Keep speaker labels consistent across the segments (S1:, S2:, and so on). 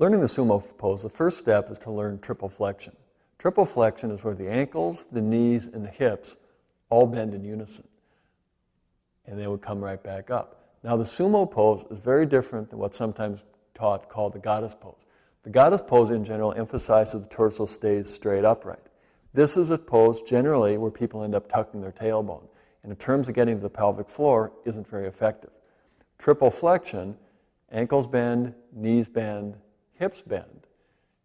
S1: Learning the sumo pose, the first step is to learn triple flexion. Triple flexion is where the ankles, the knees, and the hips all bend in unison. And they would come right back up. Now the sumo pose is very different than what's sometimes taught called the goddess pose. The goddess pose in general emphasizes the torso stays straight upright. This is a pose generally where people end up tucking their tailbone. And in terms of getting to the pelvic floor, isn't very effective. Triple flexion, ankles bend, knees bend, hips bend.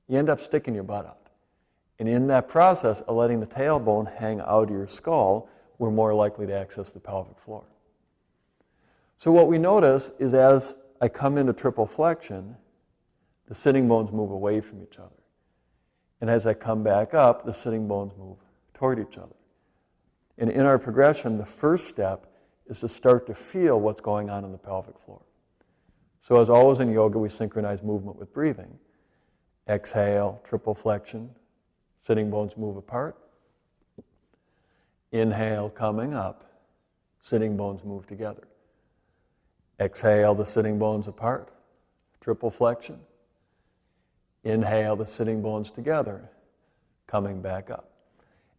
S1: You end up sticking your butt out. And in that process of letting the tailbone hang out of your skull, we're more likely to access the pelvic floor. So what we notice is as I come into triple flexion, the sitting bones move away from each other. And as I come back up, the sitting bones move toward each other. And in our progression, the first step is to start to feel what's going on in the pelvic floor. So as always in yoga, we synchronize movement with breathing. Exhale, triple flexion, sitting bones move apart. Inhale, coming up, sitting bones move together. Exhale, the sitting bones apart, triple flexion. Inhale, the sitting bones together, coming back up.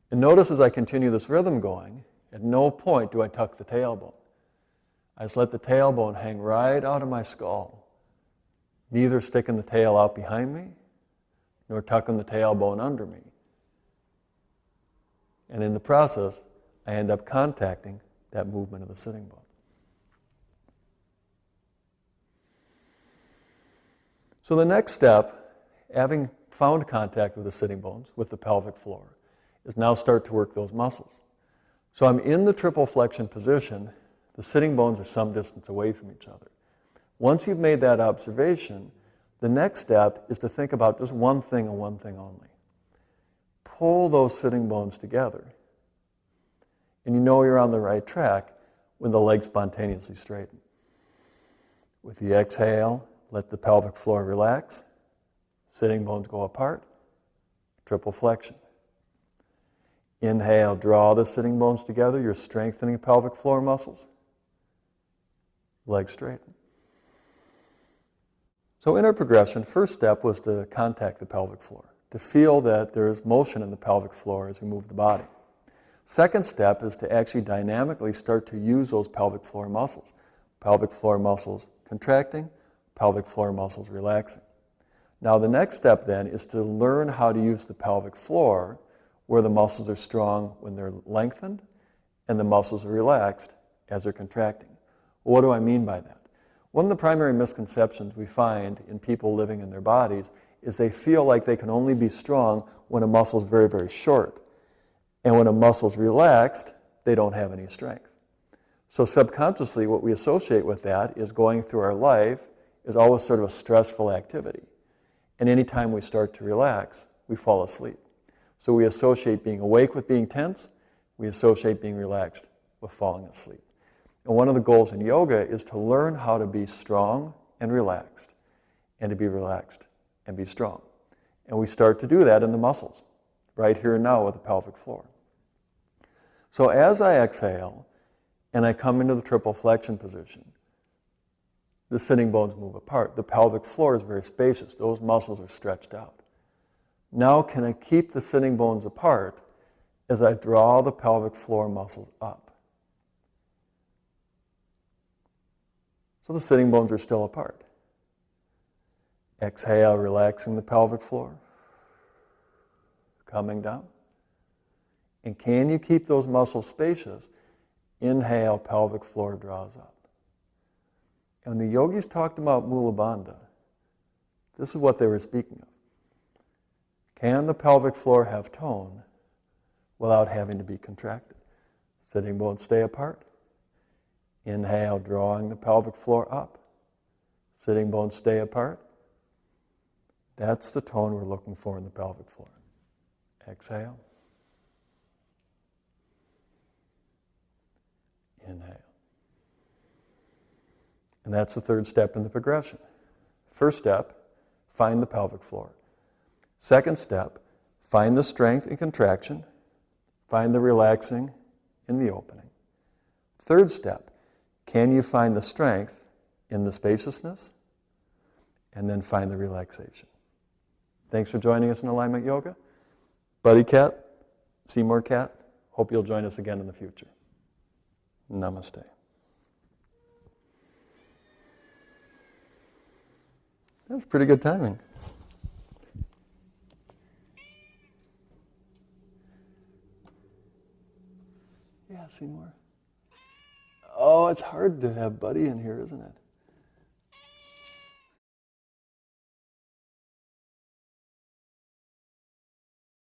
S1: And notice as I continue this rhythm going, at no point do I tuck the tailbone. I just let the tailbone hang right out of my skull, neither sticking the tail out behind me, nor tucking the tailbone under me. And in the process, I end up contacting that movement of the sitting bone. So the next step, having found contact with the sitting bones, with the pelvic floor, is now start to work those muscles. So I'm in the triple flexion position, the sitting bones are some distance away from each other. Once you've made that observation, the next step is to think about just one thing and one thing only. Pull those sitting bones together. And you know you're on the right track when the legs spontaneously straighten. With the exhale, let the pelvic floor relax. Sitting bones go apart. Triple flexion. Inhale, draw the sitting bones together. You're strengthening pelvic floor muscles. Legs straighten. So in our progression, first step was to contact the pelvic floor, to feel that there is motion in the pelvic floor as we move the body. Second step is to actually dynamically start to use those pelvic floor muscles. Pelvic floor muscles contracting, pelvic floor muscles relaxing. Now the next step then is to learn how to use the pelvic floor where the muscles are strong when they're lengthened and the muscles are relaxed as they're contracting. What do I mean by that? One of the primary misconceptions we find in people living in their bodies is they feel like they can only be strong when a muscle is very, very short. And when a muscle is relaxed, they don't have any strength. So subconsciously what we associate with that is going through our life is always sort of a stressful activity. And anytime we start to relax, we fall asleep. So we associate being awake with being tense. We associate being relaxed with falling asleep. And one of the goals in yoga is to learn how to be strong and relaxed, and to be relaxed and be strong. And we start to do that in the muscles, right here and now with the pelvic floor. So as I exhale and I come into the triple flexion position, the sitting bones move apart. The pelvic floor is very spacious. Those muscles are stretched out. Now can I keep the sitting bones apart as I draw the pelvic floor muscles up? So the sitting bones are still apart. Exhale, relaxing the pelvic floor. Coming down. And can you keep those muscles spacious? Inhale, pelvic floor draws up. And when the yogis talked about Mula Bandha, this is what they were speaking of. Can the pelvic floor have tone without having to be contracted? Sitting bones stay apart. Inhale, drawing the pelvic floor up. Sitting bones stay apart. That's the tone we're looking for in the pelvic floor. Exhale. Inhale. And that's the third step in the progression. First step, find the pelvic floor. Second step, find the strength in contraction. Find the relaxing in the opening. Third step, can you find the strength in the spaciousness? and then find the relaxation. Thanks for joining us in Alignment Yoga. Buddy Cat, Seymour Cat, hope you'll join us again in the future. Namaste. That was pretty good timing. Yeah, Seymour. Oh, it's hard to have Buddy in here, isn't it?